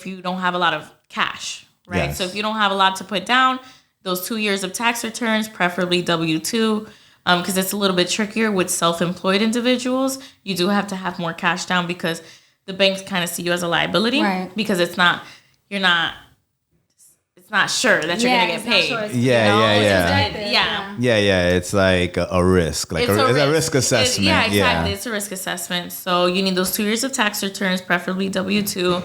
you don't have a lot of cash, right? Yes. So if you don't have a lot to put down, those 2 years of tax returns, preferably W-2, because it's a little bit trickier with self-employed individuals. You do have to have more cash down because the banks kind of see you as a liability, because it's not sure that you're gonna get paid. Sure It's like a risk, like it's a risk assessment. Exactly. It's a risk assessment. So you need those 2 years of tax returns, preferably W-2.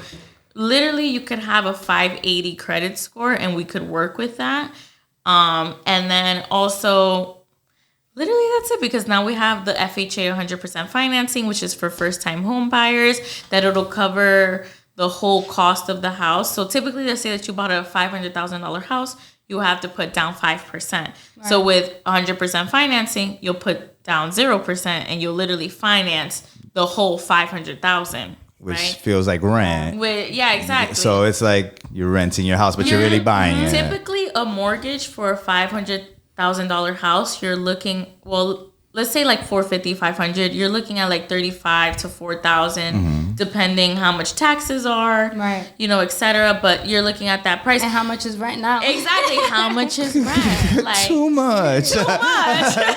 Literally, you could have a 580 credit score, and we could work with that. And then also, literally, that's it, because now we have the FHA 100% financing, which is for first-time home buyers, that it'll cover the whole cost of the house. So typically, let's say that you bought a $500,000 house, you have to put down 5%. Right. So with 100% financing, you'll put down 0%, and you'll literally finance the whole $500,000. Which feels like rent. Exactly. So it's like you're renting your house, but you're really buying it. Typically, a mortgage for a $500,000 house, you're looking, let's say like 450, 500, you're looking at like 35 to 4,000, depending how much taxes are, etc. But you're looking at that price. And how much is rent now? Exactly. How much is rent? Like, too much.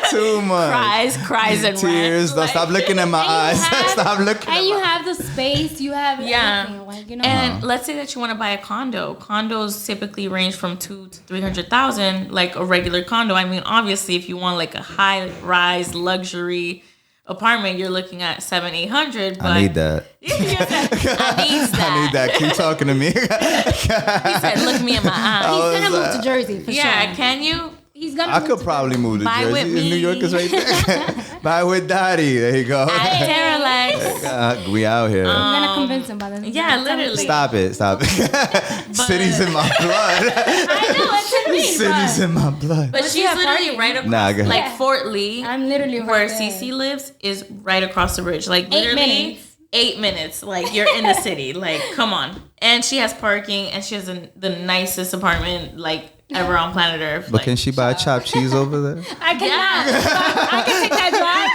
Too much. Cries and tears. Don't stop looking at my eyes. Stop looking. And you have the space. You have everything. Like, And let's say that you want to buy a condo. Condos typically range from $200,000 to $300,000, like a regular condo. I mean, obviously, if you want like a high-rise luxury apartment, you're looking at $700-800. But I need that. I need that. Keep talking to me. He said, "Look me in my eyes." He's gonna move to Jersey for sure. Yeah, can you? He's gonna. I could probably move to Jersey. New York is right there. Buy with Daddy. There you go. Darilex. We out here. I'm gonna convince him by the literally. Stop it. City's in my blood. I know it's in me. City's in my blood. But she's literally right across, like Fort Lee. I'm literally where right Cece lives is right across the bridge. Like literally 8 minutes. Like you're in the city. Like come on. And she has parking, and she has the nicest apartment like ever on planet Earth. But like, can she buy chopped cheese over there? I cannot. I can take that drive.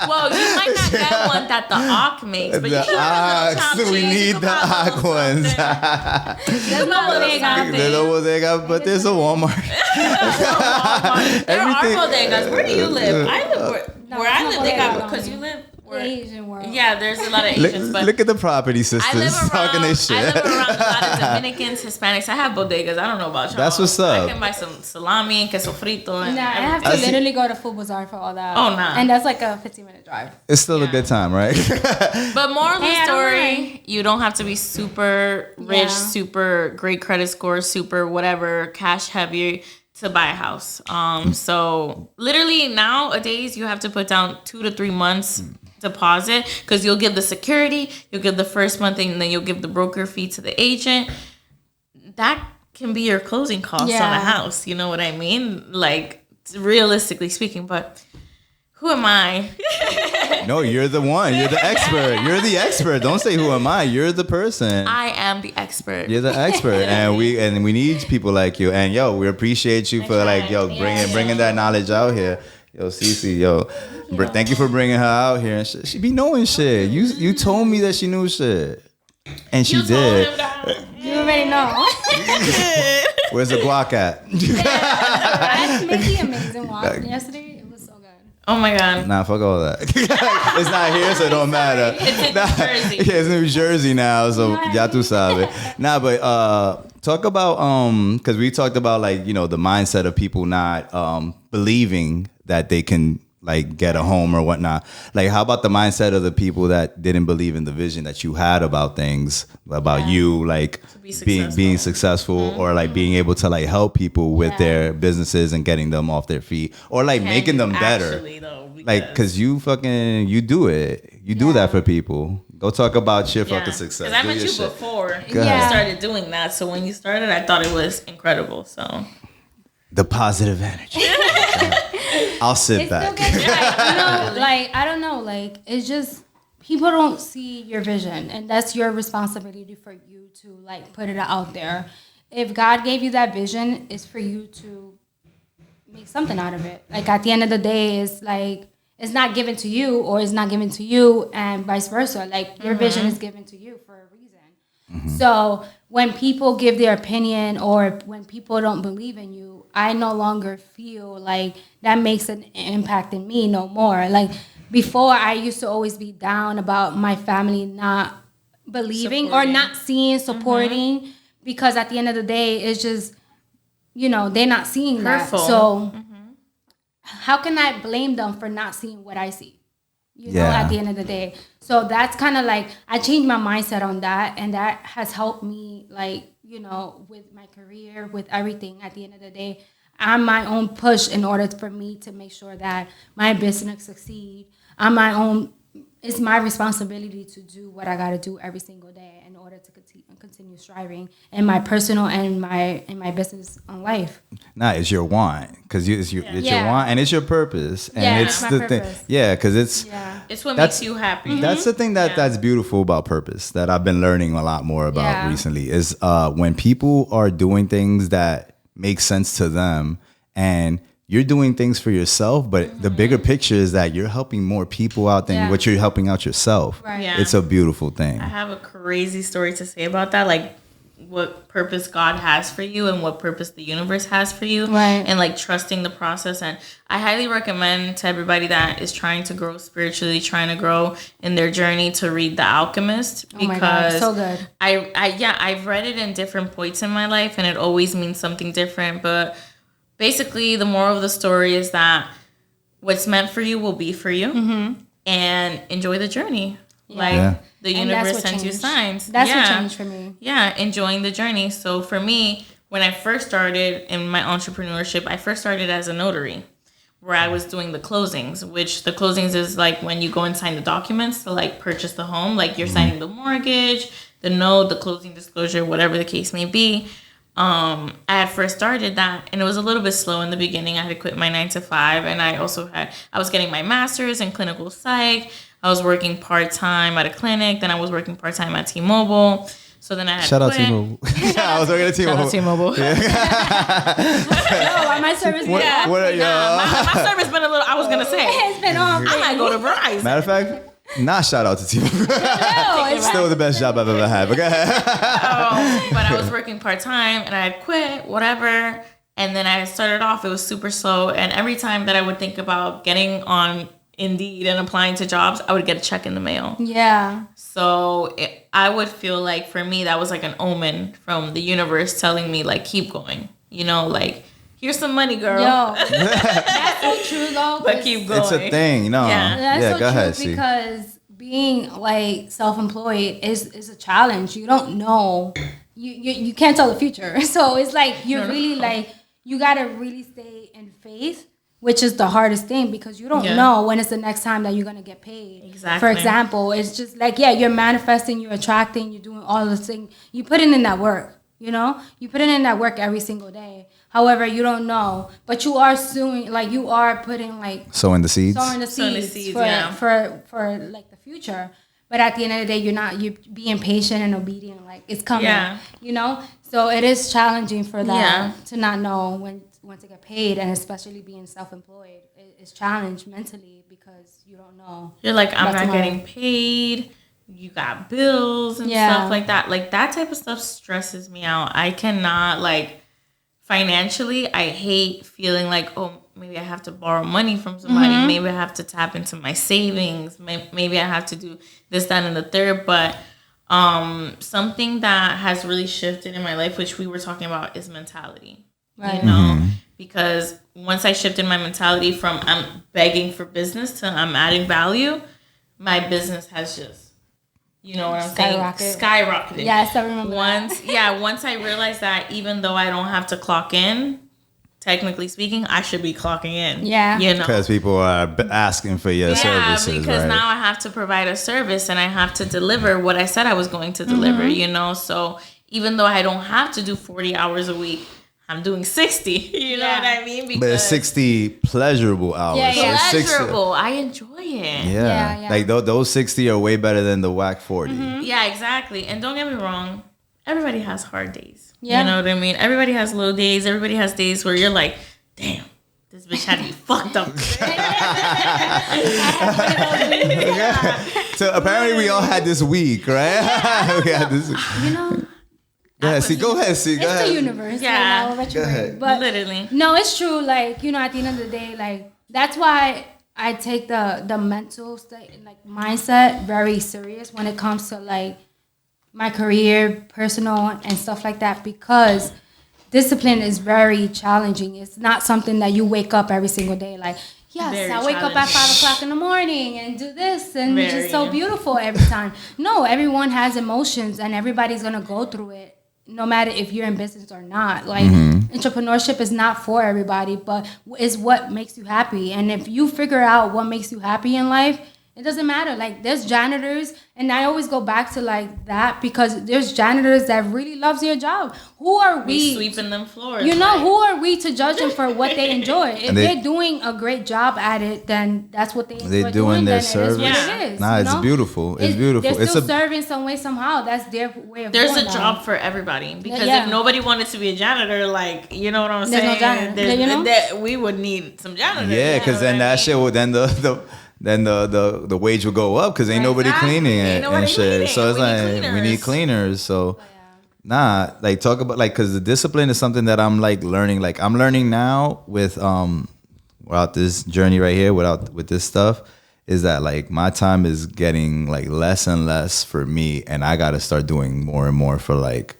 Well, you might not get one that the Ock makes, but you can get we need the Ock ones. There's no bodega. There's no bodega, but there's a Walmart. There are bodegas. Where do you live? I live where I live. They got, because you live. Asian world. Yeah, there's a lot of Asians. But look at the property sisters talking their shit. I live around a lot of Dominicans, Hispanics. I have bodegas. I don't know about y'all. That's what's up. I can buy some salami and queso frito. And I have to literally go to Food Bazaar for all that. Oh, nah. And that's like a 15-minute drive. It's still a good time, right? But moral of the story, you don't have to be super rich, super great credit score, super whatever, cash heavy to buy a house. So literally nowadays you have to put down 2 to 3 months deposit, because you'll give the security, you'll give the first month, and then you'll give the broker fee to the agent. That can be your closing costs on a house. You know what I mean? Like realistically speaking, but who am I? No, you're the one. You're the expert. You're the expert. Don't say who am I. You're the person. I am the expert. You're the expert, and we need people like you. And we appreciate you for bringing that knowledge out here. Yo, Cece, thank you for bringing her out here. And she be knowing shit. You told me that she knew shit, and she did. You already know. Where's the guac at? I made the amazing walk yesterday. It was so good. Oh my god. Nah, fuck all that. It's not here, so it don't matter. It's in New Jersey. Yeah, it's New Jersey now, so ya tu sabe. Nah, but talk about because we talked about the mindset of people not believing that they can like get a home or whatnot. Like, how about the mindset of the people that didn't believe in the vision that you had about things, about you, like being successful or like being able to like help people with their businesses and getting them off their feet or like making them better. Actually, though, like, cause you do it. You do that for people. Go talk about your fucking success. Because I met you before you ahead. started doing that. So when you started, I thought it was incredible. So the positive energy. I'll sit back. Like I don't know, like it's just people don't see your vision, and that's your responsibility for you to like put it out there. If God gave you that vision, it's for you to make something out of it. Like at the end of the day, it's like it's not given to you or it's not given to you, and vice versa. Like your vision is given to you for a reason. So when people give their opinion or when people don't believe in you, I no longer feel like that makes an impact in me no more. Like before, I used to always be down about my family not believing or not seeing, supporting, because at the end of the day, it's just, they're not seeing that. So how can I blame them for not seeing what I see? At the end of the day. So that's kind of like, I changed my mindset on that. And that has helped me, like, with my career, with everything. At the end of the day, I'm my own push in order for me to make sure that my business succeed. It's my responsibility to do what I got to do every single day in order to continue striving in my personal and in my business on life. Nah, it's your want, because it's your want and it's your purpose, and it's the thing. Yeah, because it's what makes you happy. That's the thing that's beautiful about purpose that I've been learning a lot more about recently is when people are doing things that make sense to them and you're doing things for yourself, but the bigger picture is that you're helping more people out than what you're helping out yourself. Right. Yeah. It's a beautiful thing. I have a crazy story to say about that, like what purpose God has for you and what purpose the universe has for you, right? And like trusting the process. And I highly recommend to everybody that is trying to grow spiritually, trying to grow in their journey, to read The Alchemist, because oh my God, so good. I've read it in different points in my life, and it always means something different, but basically, the moral of the story is that what's meant for you will be for you, and enjoy the journey. The universe sends you signs. That's what changed for me. Yeah, enjoying the journey. So for me, when I first started in my entrepreneurship, I first started as a notary, where I was doing the closings, which the closings is like when you go and sign the documents to like purchase the home, like you're signing the mortgage, the note, the closing disclosure, whatever the case may be. I had first started that, and it was a little bit slow in the beginning. I had to quit my 9-to-5, and I was getting my master's in clinical psych. I was working part-time at a clinic, then I was working part-time at T-Mobile. So then I had Shout out T-Mobile. I was working at T-Mobile. Shout out T-Mobile. My service been off. My service been a little, I was going to say. It's been off. I might go to Verizon. Matter of fact, not shout out to T-Mobile. It's still the best job I've ever had. But go ahead. But I was working part-time, and I had quit, whatever. And then I started off, it was super slow. And every time that I would think about getting on Indeed and applying to jobs, I would get a check in the mail. Yeah. So I would feel like, for me, that was like an omen from the universe telling me, like, keep going. Like, here's some money, girl. Yo, that's so true, though. But keep going. It's a thing, That's so go ahead, true, because being like self-employed is a challenge. You don't know. You can't tell the future. So it's like you're really like, you gotta really stay in faith, which is the hardest thing, because you don't know when it's the next time that you're going to get paid. Exactly. For example, it's just like, you're manifesting, you're attracting, you're doing all those things. You put in that work, You put in that work every single day. However, you don't know. But you are you are putting sowing the seeds for like the future. But at the end of the day, you're being patient and obedient. Like, it's coming, So it is challenging for that to not know when to get paid, and especially being self-employed. It's challenged mentally because you don't know. You're like, I'm not getting paid. You got bills and stuff like that. Like, that type of stuff stresses me out. I cannot, financially, I hate feeling like, oh, maybe I have to borrow money from somebody. Mm-hmm. Maybe I have to tap into my savings. Maybe I have to do this, that, and the third. But something that has really shifted in my life, which we were talking about, is mentality. Right. because once I shifted my mentality from I'm begging for business to I'm adding value, my business has just, you know what I'm saying? Skyrocketed. Yes, I remember once I realized that even though I don't have to clock in, technically speaking, I should be clocking in. Yeah. You know? Because people are asking for your services. Yeah, because right? now I have to provide a service and I have to deliver what I said I was going to deliver, you know? So even though I don't have to do 40 hours a week, I'm doing 60. You know what I mean? But it's 60 pleasurable hours. Yeah, yeah. So it's 60 pleasurable. I enjoy it. Yeah. Like those 60 are way better than the whack 40. Yeah, exactly. And don't get me wrong, everybody has hard days. Yeah. You know what I mean? Everybody has low days. Everybody has days where you're like, damn, this bitch had me fucked up. So apparently we all had this week, right? We had this. You know, Go ahead, see. Go ahead. it's the universe. Yeah. Right now, Go ahead. But Literally. no, it's true. Like, you know, at the end of the day, like, that's why I take the mental state and like mindset very serious when it comes to like my career, personal and stuff like that, because discipline is very challenging. It's not something that you wake up every single day like, yes, Very I wake up at 5 o'clock in the morning and do this and it's just so beautiful every time. No, everyone has emotions and everybody's gonna go through it, no matter if you're in business or not. Like, entrepreneurship is not for everybody, but is what makes you happy. And if you figure out what makes you happy in life, it doesn't matter. Like, there's janitors, and I always go back to like that, because there's janitors that really loves their job. Who are we? Sweeping them floors. You know, who are we to judge them for what they enjoy? If they're doing a great job at it, then that's what they enjoy They're doing their service. It is what it is. Nah, you it's know? beautiful. It's beautiful. They're It's still serving some way, somehow. That's their way of There's doing a that. job for everybody, because Yeah. if nobody wanted to be a janitor, like, you know what I'm There's no saying? janitor. You know? We would need some janitors. Yeah, because then that shit will then the wage will go up because ain't nobody Exactly. cleaning it Ain't nobody and shit. cleaning. So it's We need like we need cleaners. cleaners. So nah, like talk about like because the discipline is something that I'm like learning. Like I'm learning now with without this journey right here, with this stuff, is that like my time is getting like less and less for me, and I got to start doing more and more for like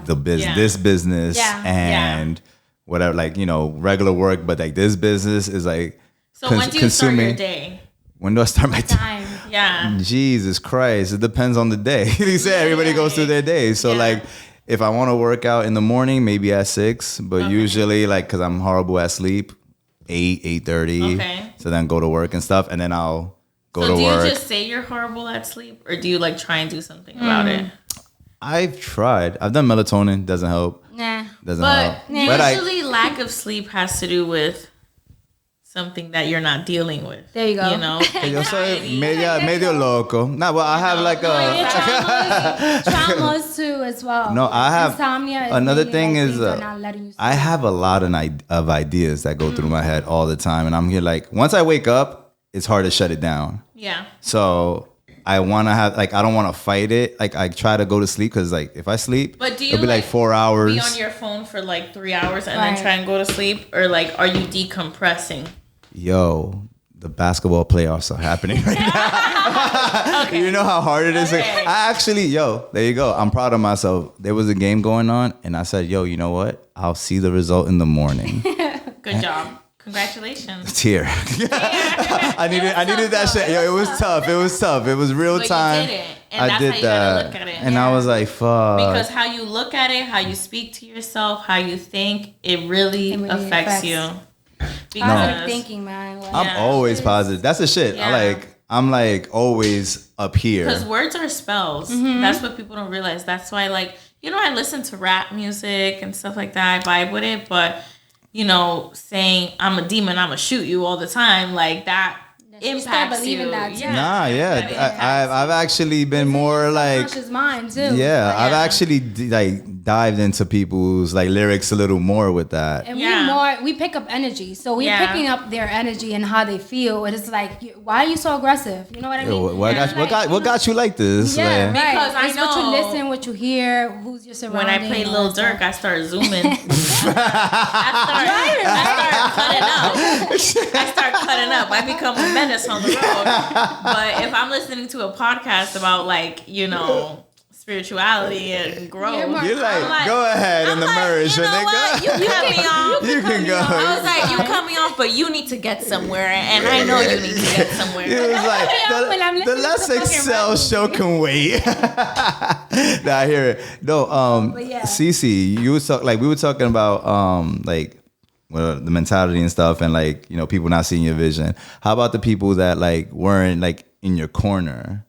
the this business and whatever, like, you know, regular work, but like this business is like. So when do you start your day? When do I start my Time. Yeah. Jesus Christ, it depends on the day. He said everybody goes through their days. So like, if I want to work out in the morning, maybe at 6, but usually like, cause I'm horrible at sleep, 8:30. Okay. So then go to work and stuff, and then I'll go to So do work. you just say you're horrible at sleep, or do you like try and do something about it? I've tried. I've done melatonin. Doesn't help. Nah. Doesn't But help. But usually lack of sleep has to do with something that you're not dealing with. There you go. You know, Yo soy medio loco. Nah, well, I have like Traumas too as well. No, I have insomnia. Is another really, thing like, is things are not letting you I sleep. have a lot of ideas that go through my head all the time, and I'm here like once I wake up, it's hard to shut it down. Yeah. So I want to have like I don't want to fight it. Like I try to go to sleep because like if I sleep, But do you it'll be like 4 hours. Be on your phone for like 3 hours and Right. then try and go to sleep, or like are you decompressing? Yo, the basketball playoffs are happening right now. You know how hard it is. Okay. I actually, there you go. I'm proud of myself. There was a game going on, and I said, yo, you know what? I'll see the result in the morning. Good job. Congratulations. It's here. I needed that shit. Yo, it was tough. It was real But time. you did it. And I that's did how you that. gotta look at it. And I was like, fuck. Because how you look at it, how you speak to yourself, how you think, it really affects you. Positive thinking, man. Like, I'm always positive. That's the shit. Yeah. I'm like always up here. Because words are spells. That's what people don't realize. That's why, like, you know, I listen to rap music and stuff like that. I vibe with it. But, you know, saying I'm a demon, I'm going to shoot you all the time, like that You start impacts believing you. that, too. Nah, yeah. I've actually been more like, Conscious mind too. yeah, I've Yeah. actually dived into people's like lyrics a little more with that. And Yeah. we pick up energy. So we're Yeah. picking up their energy and how they feel. And it's like, why are you so aggressive? You know what I mean? Yo, what got you like this? Yeah, Like, right. Because I It's what you know listen, what you hear, who's your surrounding. When I play all Lil that stuff. Durk, I start zooming. I start cutting up. I become a menace on the road. But if I'm listening to a podcast about, like, you know, spirituality and growth. You're like, go ahead in the merge, you know nigga. what? You cut me off. You can go. I was like, you cut me off, but you need to get somewhere, and I know you need to get somewhere. It was like the less Excel show can wait. Nah, I hear it. No, Cece, you was we were talking about like the mentality and stuff, and like, you know, people not seeing your vision. How about the people that like weren't like in your corner,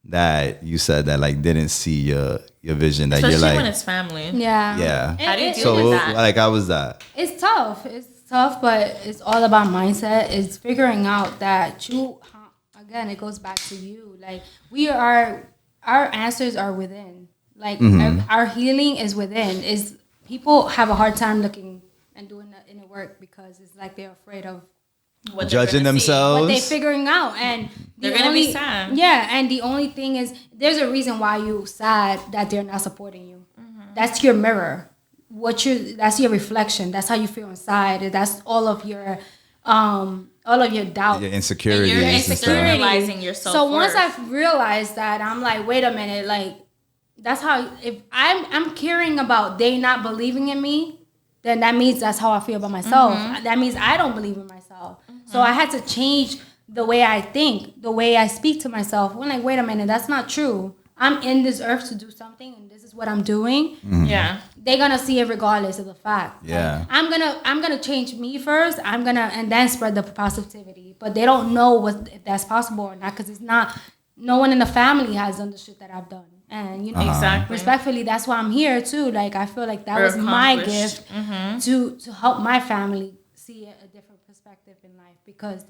that you said that like didn't see your vision, that Especially you're like, when it's family. yeah. How do you deal with that? Like, how was that? It's tough. It's tough, but it's all about mindset. It's figuring out that again, it goes back to you. Like, our answers are within. Like, our healing is within. People have a hard time looking and doing the inner work because it's like they're afraid of What judging themselves, what they're figuring out, and they're gonna be sad. Yeah, and the only thing is, there's a reason why you sad that they're not supporting you. That's your mirror. That's your reflection. That's how you feel inside. That's all of your doubt, your insecurities. You're and stuff. externalizing your self-worth. So once I've realized that, I'm like, wait a minute, like, that's how, if I'm caring about they not believing in me, then that means that's how I feel about myself. That means I don't believe in myself. So I had to change the way I think, the way I speak to myself. When like, wait a minute, that's not true. I'm in this earth to do something, and this is what I'm doing. Yeah. They're gonna see it regardless of the fact. Yeah. Like, I'm gonna change me first. And then spread the positivity. But they don't know if that's possible or not, because it's not. No one in the family has done the shit that I've done. And, you know, Exactly. respectfully, that's why I'm here too. Like, I feel like that was my gift to help my family see a different perspective in life, because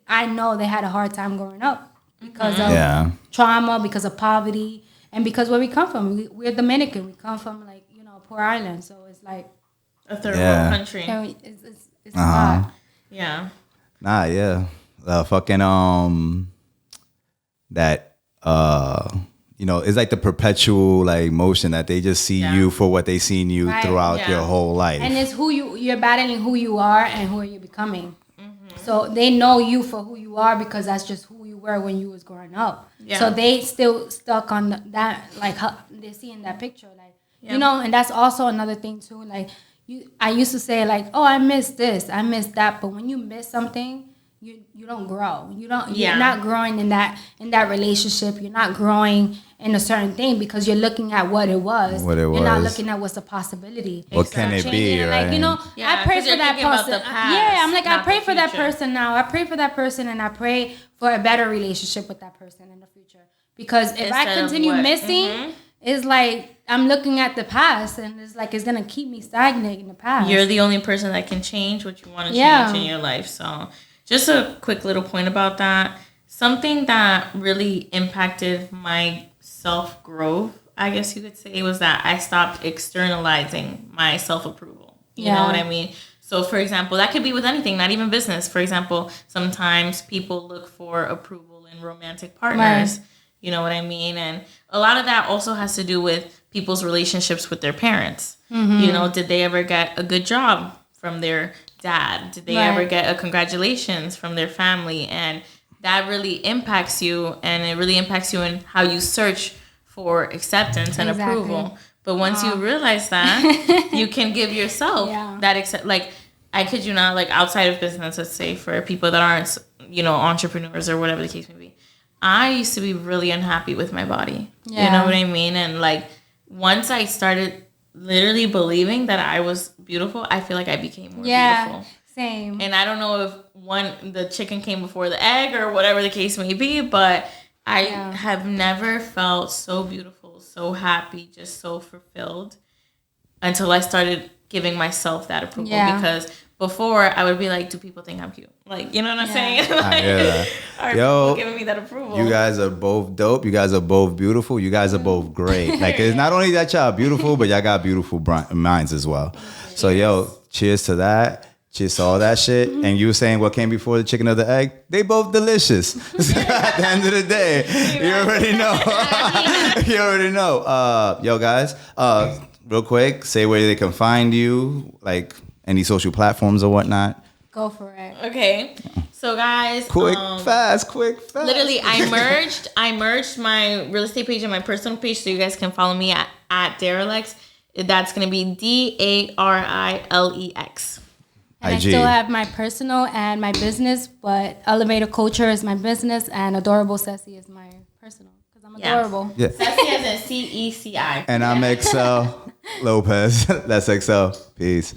I know they had a hard time growing up because of trauma, because of poverty, and because where we come from. We're Dominican. We come from, like, you know, poor island. So it's like a third world country. It's hard. Yeah. Nah, yeah. Fucking that you know, it's like the perpetual like motion that they just see you for what they seen you throughout your whole life. And it's you're battling who you are and who are you becoming. So they know you for who you are because that's just who you were when you was growing up. Yeah. So they still stuck on that, like, how they see in that picture, like, you know. And that's also another thing too. Like, I used to say, like, oh, I miss this, I miss that, but when you miss something, you don't grow. You're not growing in that relationship. You're not growing in a certain thing because you're looking at what it was. You're not looking at what's the possibility. What can it be, right? Like, you know, I pray for that person. I'm like, I pray for that person now. I pray for that person, and I pray for a better relationship with that person in the future. Because if I continue missing, it's like I'm looking at the past, and it's like it's gonna keep me stagnant in the past. You're the only person that can change what you want to change in your life. So just a quick little point about that. Something that really impacted my self-growth, I guess you could say, was that I stopped externalizing my self-approval. You know what I mean? So, for example, that could be with anything, not even business. For example, sometimes people look for approval in romantic partners. Right. You know what I mean? And a lot of that also has to do with people's relationships with their parents. You know, did they ever get a good job from their dad? Did they ever get a congratulations from their family? And that really impacts you, and it really impacts you in how you search for acceptance and approval. But once you realize that, you can give yourself that like, I kid you not, like, outside of business, let's say, for people that aren't, you know, entrepreneurs or whatever the case may be, I used to be really unhappy with my body. You know what I mean? And like, once I started literally believing that I was beautiful, I feel like I became more beautiful. Same. And I don't know if the chicken came before the egg or whatever the case may be, but I have never felt so beautiful, so happy, just so fulfilled until I started giving myself that approval. Because before, I would be like, do people think I'm cute? Like, you know what I'm saying? Like, I hear that. are people giving me that approval? You guys are both dope. You guys are both beautiful. You guys are both great. Like, it's not only that y'all beautiful, but y'all got beautiful minds as well. So, cheers to that. Cheers to all that shit. And you were saying what came before the chicken or the egg? They both delicious. At the end of the day, you already know. You already know. Yo, guys, real quick, say where they can find you, like any social platforms or whatnot. Go for it. Okay. So guys, quick, fast. Literally, I merged my real estate page and my personal page, so you guys can follow me at Darilex. That's gonna be Darilex. And I still have my personal and my business, but Elevator Culture is my business, and Adorable Ceci is my personal because I'm adorable. Yeah. Ceci as in CECI. And I'm Excel Lopez. That's Excel. Peace.